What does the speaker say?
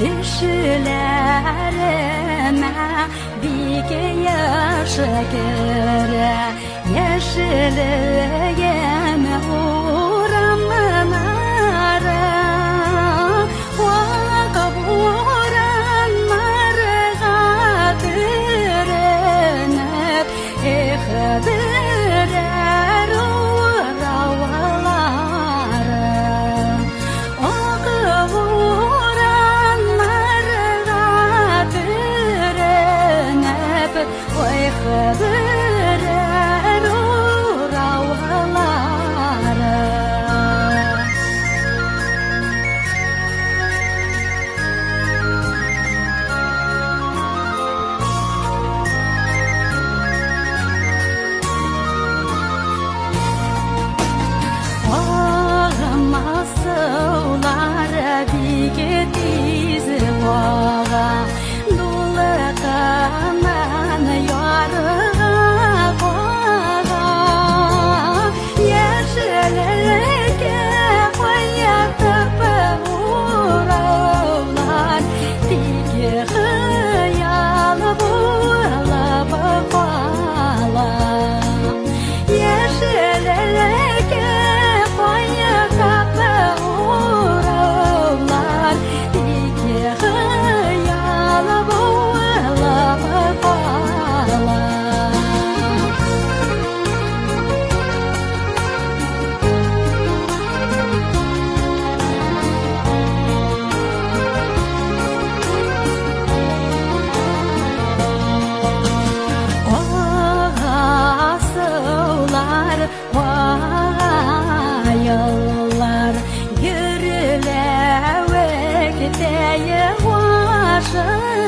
düşlerime bir yaşı göre yeşilliğime uğramınara vakaburan marga dürünüp ihbirer uğravaları okuvuran marga dürünüp ihbirer uğravaları. Ağlamazlar bir dizi vağa dolu kanan yarığa koğa yeşilliğe koyatıp uğrarlar bir hıyal bulup bağlar yeşilliğe yıllar yürüle vakiteye vaşın